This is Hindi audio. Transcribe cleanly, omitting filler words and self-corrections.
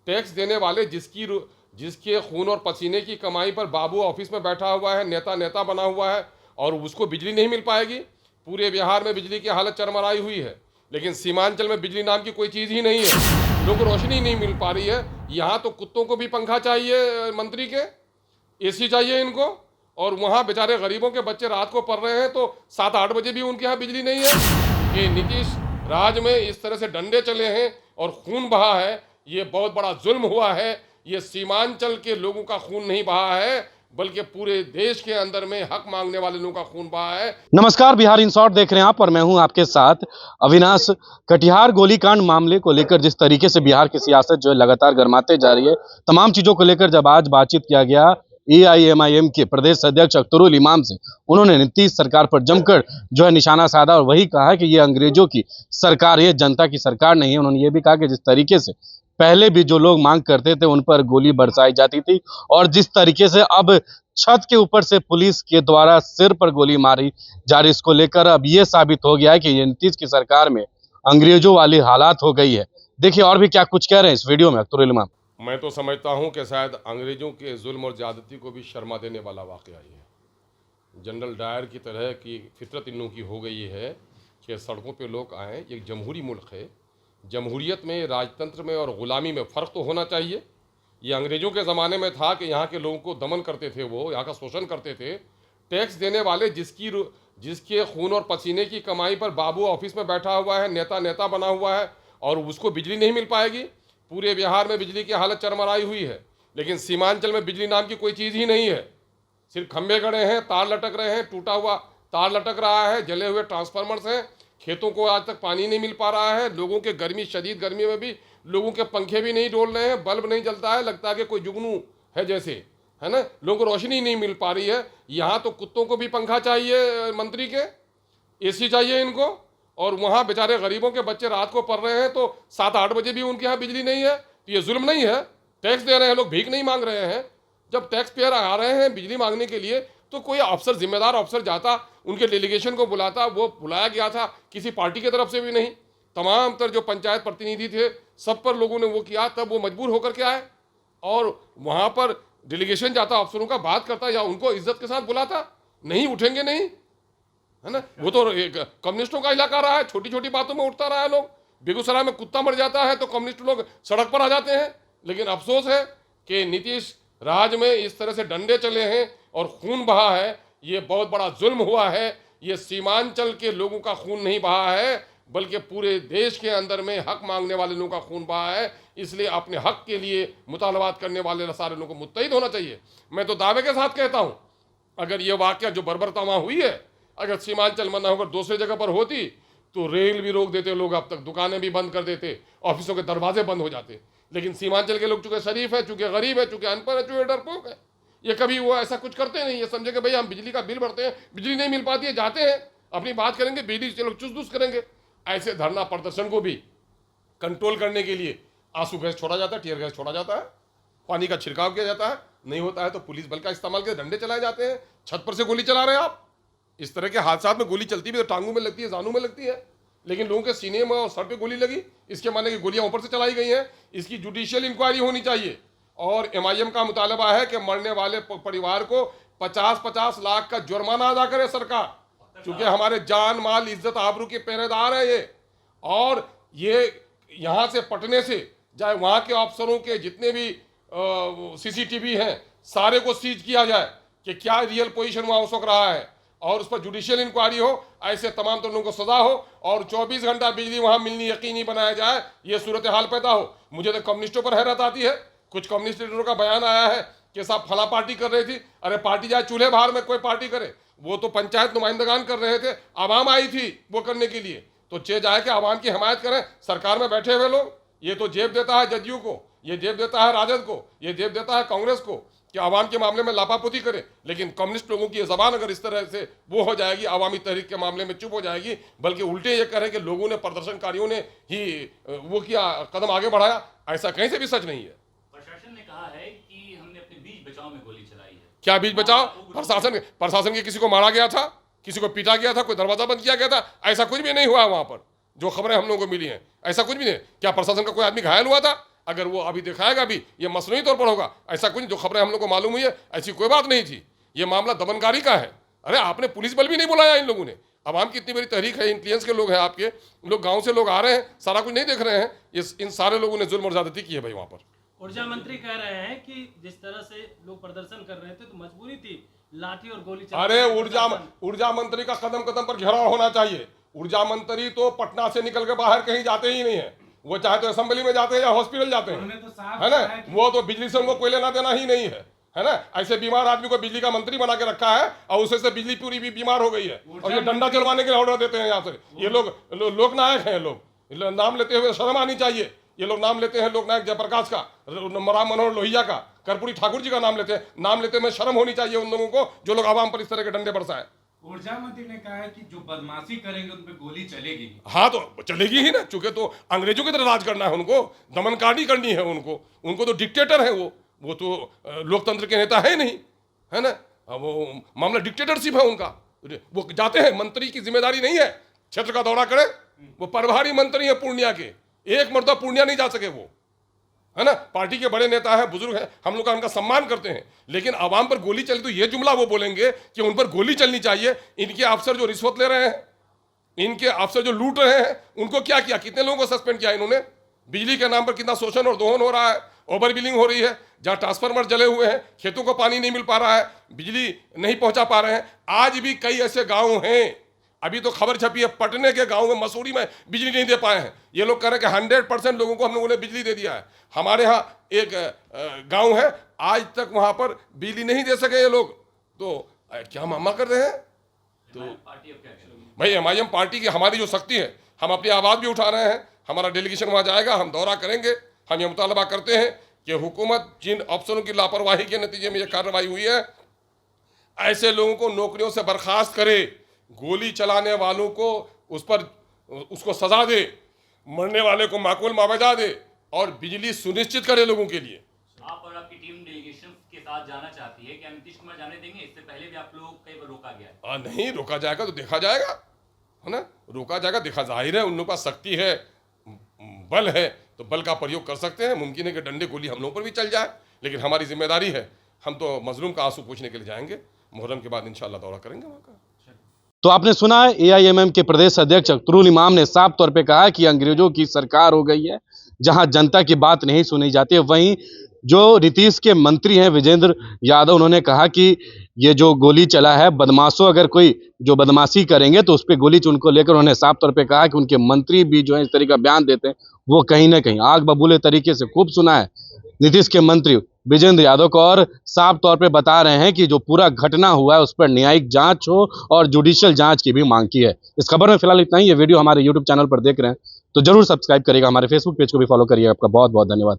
टैक्स देने वाले जिसके खून और पसीने की कमाई पर बाबू ऑफिस में बैठा हुआ है, नेता बना हुआ है, और उसको बिजली नहीं मिल पाएगी। पूरे बिहार में बिजली की हालत चरमराई हुई है, लेकिन सीमांचल में बिजली नाम की कोई चीज़ ही नहीं है। लोगों को रोशनी नहीं मिल पा रही है। यहाँ तो कुत्तों को भी पंखा चाहिए, मंत्री के एसी चाहिए इनको, और वहाँ बेचारे गरीबों के बच्चे रात को पढ़ रहे हैं तो 7-8 बजे भी उनके यहाँ बिजली नहीं है। ये नीतीश राज में इस तरह से डंडे चले हैं और खून बहा है, ये बहुत बड़ा जुल्म हुआ है। ये सीमांचल के लोगों का खून नहीं बहा है, बल्कि पूरे देश के अंदर में हक मांगने वाले लोगों का खून बहा है। नमस्कार, बिहार इन शॉर्ट देख रहे हैं आप, और मैं हूं आपके साथ अविनाश। कटिहार गोलीकांड मामले को लेकर जिस तरीके से बिहार की सियासत जो है लगातार गरमाते जा रही है, तमाम चीजों को लेकर जब आज बातचीत किया गया AIMIM के प्रदेश अध्यक्ष अख्तरुल इमाम से, उन्होंने नीतीश सरकार पर जमकर जो है निशाना साधा और वही कहा कि ये अंग्रेजों की सरकार, ये जनता की सरकार नहीं है। उन्होंने ये भी कहा कि जिस तरीके से पहले भी जो लोग मांग करते थे उन पर गोली बरसाई जाती थी, और जिस तरीके से अब छत के ऊपर से पुलिस के द्वारा सिर पर गोली मारी जा रही, इसको लेकर अब ये साबित हो गया है कि ये नीतीश की सरकार में अंग्रेजों वाली हालात हो गई है। देखिए और भी क्या कुछ कह रहे हैं इस वीडियो में अख्तरुल इमाम। मैं तो समझता हूं कि शायद अंग्रेजों के जुल्म और ज़्यादती को भी शर्मा देने वाला वाक़या ये है। जनरल डायर की तरह की फितरत इन लोगों की हो गई है कि सड़कों पे लोग आएँ। एक जमहूरी मुल्क है, जमहूरियत में, राजतंत्र में और ग़ुलामी में फ़र्क तो होना चाहिए। ये अंग्रेज़ों के ज़माने में था कि यहाँ के लोगों को दमन करते थे, वो यहाँ का शोषण करते थे। टैक्स देने वाले जिसके खून और पसीने की कमाई पर बाबू ऑफिस में बैठा हुआ है, नेता बना हुआ है, और उसको बिजली नहीं मिल पाएगी। पूरे बिहार में बिजली की हालत चरमराई हुई है, लेकिन सीमांचल में बिजली नाम की कोई चीज़ ही नहीं है। सिर्फ खंभे गड़े हैं, तार लटक रहे हैं, टूटा हुआ तार लटक रहा है, जले हुए ट्रांसफार्मर्स हैं। खेतों को आज तक पानी नहीं मिल पा रहा है। लोगों के गर्मी, शदीद गर्मी में भी लोगों के पंखे भी नहीं डोल रहे हैं, बल्ब नहीं जलता है, लगता है कि कोई जुगनू है जैसे, है ना। लोगों को रोशनी नहीं मिल पा रही है। यहाँ तो कुत्तों को भी पंखा चाहिए, मंत्री के एसी चाहिए इनको, और वहाँ बेचारे गरीबों के बच्चे रात को पढ़ रहे हैं तो 7-8 बजे भी उनके यहाँ बिजली नहीं है। तो ये जुल्म नहीं है? टैक्स दे रहे हैं लोग, भीख नहीं मांग रहे हैं। जब टैक्स पेयर आ रहे हैं बिजली मांगने के लिए तो कोई अफसर, जिम्मेदार अफसर जाता, उनके डेलीगेशन को बुलाता। वो बुलाया गया था किसी पार्टी की तरफ से भी नहीं। तमाम तर जो पंचायत प्रतिनिधि थे सब पर लोगों ने वो किया, तब वो मजबूर होकर के आए और वहाँ पर डेलीगेशन जाता, अफसरों का बात करता या उनको इज्जत के साथ बुलाता। नहीं उठेंगे, नहीं, है ना। वो तो कम्युनिस्टों का इलाका रहा है, छोटी छोटी बातों में उठता रहा है लोग। बेगूसराय में कुत्ता मर जाता है तो कम्युनिस्ट लोग सड़क पर आ जाते हैं। लेकिन अफसोस है कि नीतीश राज में इस तरह से डंडे चले हैं और खून बहा है। ये बहुत बड़ा जुल्म हुआ है। ये सीमांचल के लोगों का खून नहीं बहा है, बल्कि पूरे देश के अंदर में हक मांगने वाले लोगों का खून बहा है। इसलिए अपने हक के लिए मुतालबात करने वाले सारे लोगों को मुत्तहिद होना चाहिए। मैं तो दावे के साथ कहता हूँ, अगर ये वाक़या जो बर्बरता वहाँ हुई है, अगर सीमांचल में ना होकर दूसरी जगह पर होती तो रेल भी रोक देते लोग, अब तक दुकानें भी बंद कर देते, ऑफिसों के दरवाजे बंद हो जाते। लेकिन सीमांचल के लोग चूँकि शरीफ है, चूँकि गरीब है, चूँकि अनपढ़ है, चूँकि डरपोक है, ये कभी वो ऐसा कुछ करते नहीं। ये समझे कि भाई हम बिजली का बिल भरते हैं, बिजली नहीं मिल पाती है, जाते हैं अपनी बात करेंगे, बिजली से लोग चुस करेंगे। ऐसे धरना प्रदर्शन को भी कंट्रोल करने के लिए आंसू गैस छोड़ा जाता है, टीयर गैस छोड़ा जाता है, पानी का छिड़काव किया जाता है। नहीं होता है तो पुलिस बल का इस्तेमाल करके डंडे चलाए जाते हैं। छत पर से गोली चला रहे हैं आप। इस तरह के हादसात में गोली चलती भी तो टांगों में लगती है, जानों में लगती है, लेकिन लोगों के सीने में और सर पे गोली लगी, इसके माने कि गोलियां ऊपर से चलाई गई हैं। इसकी जुडिशियल इंक्वायरी होनी चाहिए। और MIM का मुतालबा है कि मरने वाले परिवार को 50-50 लाख का जुर्माना अदा करे सरकार, क्योंकि हमारे जान, माल, इज्जत, आबरू के पहरेदार है ये। और ये यहाँ से पटने से चाहे वहाँ के अफसरों के जितने भी CCTV हैं सारे को सीज किया जाए कि क्या रियल पोजीशन वहाँ उस वक्त रहा है, और उस पर जुडिशियल इंक्वायरी हो। ऐसे तमाम लोगों को सजा हो और 24 घंटा बिजली वहाँ मिलनी यकीनी बनाया जाए। ये सूरत हाल पैदा हो। मुझे तो कम्युनिस्टों पर हैरत आती है। कुछ कम्युनिस्ट लीडरों का बयान आया है कि साहब फला पार्टी कर रही थी। अरे पार्टी जाए चूल्हे बाहर में कोई पार्टी करे, वो तो पंचायत नुमाइंदगान कर रहे थे, आवाम आई थी वो करने के लिए। तो चे जाए कि आवाम की हिमायत करें। सरकार में बैठे हुए लोग, ये तो जेब देता है जदयू को, ये जेब देता है राजद को, ये जेब देता है कांग्रेस को कि आवाम के मामले में लापापोती करे। लेकिन कम्युनिस्ट लोगों की ये जबान अगर इस तरह से वो हो जाएगी, आवामी तहरीक के मामले में चुप हो जाएगी, बल्कि उल्टे ये करें कि लोगों ने, प्रदर्शनकारियों ने ही वो किया, कदम आगे बढ़ाया, ऐसा कहीं से भी सच नहीं है। प्रशासन ने कहा है कि हमने अपने बीच बचाव में गोली चलाई है। क्या बीच बचाव? प्रशासन के किसी को मारा गया था, किसी को पीटा गया था, कोई दरवाजा बंद किया गया था? ऐसा कुछ भी नहीं हुआ वहां पर। जो खबरें हम लोगों को मिली हैं ऐसा कुछ भी नहीं। क्या प्रशासन का कोई आदमी घायल हुआ था? अगर वो अभी दिखाएगा भी ये मसनूई तौर पर होगा, ऐसा कुछ जो खबरें हम लोग को मालूम हुई है ऐसी कोई बात नहीं थी। ये मामला दमनकारी का है। अरे आपने पुलिस बल भी नहीं बुलाया इन लोगों ने। आवाम की इतनी बड़ी तहरीक है, इंटेलिजेंस के लोग हैं आपके, लोग गांव से लोग आ रहे हैं, सारा कुछ नहीं देख रहे हैं। इन सारे लोगों ने जुल्म और ज्यादती की है भाई वहाँ पर। ऊर्जा मंत्री कह रहे हैं कि जिस तरह से लोग प्रदर्शन कर रहे थे तो मजबूरी थी लाठी और गोली चलाने अरे की। ऊर्जा मंत्री का कदम कदम पर घेराव होना चाहिए। ऊर्जा मंत्री तो पटना से निकल के बाहर कहीं जाते ही नहीं है। वो चाहे तो असेंबली में जाते हैं या हॉस्पिटल जाते हैं, है ना। वो तो बिजली से उनको कोई लेना देना ही नहीं है ना। ऐसे बीमार आदमी को बिजली का मंत्री बना के रखा है और उससे से बिजली पूरी भी बीमार हो गई है और ये डंडा चलवाने के लिए ऑर्डर देते हैं यहाँ से। ये लोग लोकनायक हैं। लोग नाम लेते हुए शर्म आनी चाहिए। ये लोग नाम लेते हैं लोकनायक जयप्रकाश का, राम मनोहर लोहिया का, कर्पूरी ठाकुर जी का नाम लेते हैं। नाम लेते में शर्म होनी चाहिए उन लोगों को जो लोग आवाम पर इस तरह के डंडे बरसाएं। ऊर्जा मंत्री ने कहा है कि जो बदमाशी करेंगे उन पे गोली चलेगी। हाँ तो चलेगी ही ना, चूंकि तो अंग्रेजों की तरह राज करना है उनको, दमनकारी करनी है उनको तो डिक्टेटर है वो तो लोकतंत्र के नेता है नहीं, है ना। वो मामला डिक्टेटरशिप है उनका। वो जाते हैं, मंत्री की जिम्मेदारी नहीं है क्षेत्र का दौरा करे। वो प्रभारी मंत्री है पूर्णिया के, एक मरतबा पूर्णिया नहीं जा सके वो, है ना। पार्टी के बड़े नेता हैं, बुजुर्ग हैं, हम लोग उनका सम्मान करते हैं, लेकिन आवाम पर गोली चली तो ये जुमला वो बोलेंगे कि उन पर गोली चलनी चाहिए। इनके अफसर जो रिश्वत ले रहे हैं, इनके अफसर जो लूट रहे हैं, उनको क्या किया, कितने लोगों को सस्पेंड किया इन्होंने। बिजली के नाम पर कितना शोषण और दोहन हो रहा है, ओवर बिलिंग हो रही है। जहाँ ट्रांसफार्मर जले हुए हैं, खेतों को पानी नहीं मिल पा रहा है, बिजली नहीं पहुंचा पा रहे हैं। आज भी कई ऐसे गाँव हैं, अभी तो खबर छपी है पटने के गांव में, मसूरी में बिजली नहीं दे पाए हैं। ये लोग कह रहे हैं कि 100% लोगों को हम लोगों ने बिजली दे दिया है। हमारे यहाँ एक गांव है, आज तक वहां पर बिजली नहीं दे सके ये लोग। तो क्या मामा कर रहे हैं। तो पार्टी अब क्या करेगी भाई MIM पार्टी की हमारी जो शक्ति है, हम अपनी आवाज़ भी उठा रहे हैं। हमारा डेलीगेशन वहाँ जाएगा, हम दौरा करेंगे। हम ये मुतालबा करते हैं कि हुकूमत जिन अफसरों की लापरवाही के नतीजे में ये कार्रवाई हुई है, ऐसे लोगों को नौकरियों से बर्खास्त करे, गोली चलाने वालों को उसको सजा दे, मरने वाले को माकूल मुआवजा दे और बिजली सुनिश्चित करे लोगों के लिए। आप और आपकी टीम डेलीगेशन के साथ जाना चाहती है, क्या नीतीश कुमार जाने देंगे? इससे पहले भी आप लोग कई बार रोका गया है। नहीं रोका जाएगा तो देखा जाएगा, है ना। रोका जाएगा, देखा जाहिर है उन लोगों के पास शक्ति है, बल है, तो बल का प्रयोग कर सकते हैं। मुमकिन है कि डंडे गोली हम लोगों पर भी चल जाए, लेकिन हमारी जिम्मेदारी है, हम तो मजलूम का आंसू पूछने के लिए जाएंगे। मुहर्रम के बाद इंशाल्लाह दौरा करेंगे वहाँ का। तो आपने सुना है AIMM के प्रदेश अध्यक्ष अख्तरुल इमाम ने साफ तौर पे कहा कि अंग्रेजों की सरकार हो गई है, जहां जनता की बात नहीं सुनी जाती है। वहीं जो नीतीश के मंत्री हैं विजेंद्र यादव, उन्होंने कहा कि ये जो गोली चला है, बदमाशों अगर कोई जो बदमाशी करेंगे तो उस पर गोली उनको लेकर उन्होंने साफ तौर पे कहा कि उनके मंत्री भी जो है इस तरीके का बयान देते हैं, वो कहीं ना कहीं आग बबूले तरीके से खूब सुना है नीतीश के मंत्री विजेंद्र यादव को, और साफ तौर पे बता रहे हैं कि जो पूरा घटना हुआ है उस पर न्यायिक जांच हो और जुडिशियल जांच की भी मांग की है। इस खबर में फिलहाल इतना ही। ये वीडियो हमारे YouTube चैनल पर देख रहे हैं तो जरूर सब्सक्राइब करिएगा, हमारे Facebook पेज को भी फॉलो करिएगा। आपका बहुत बहुत धन्यवाद।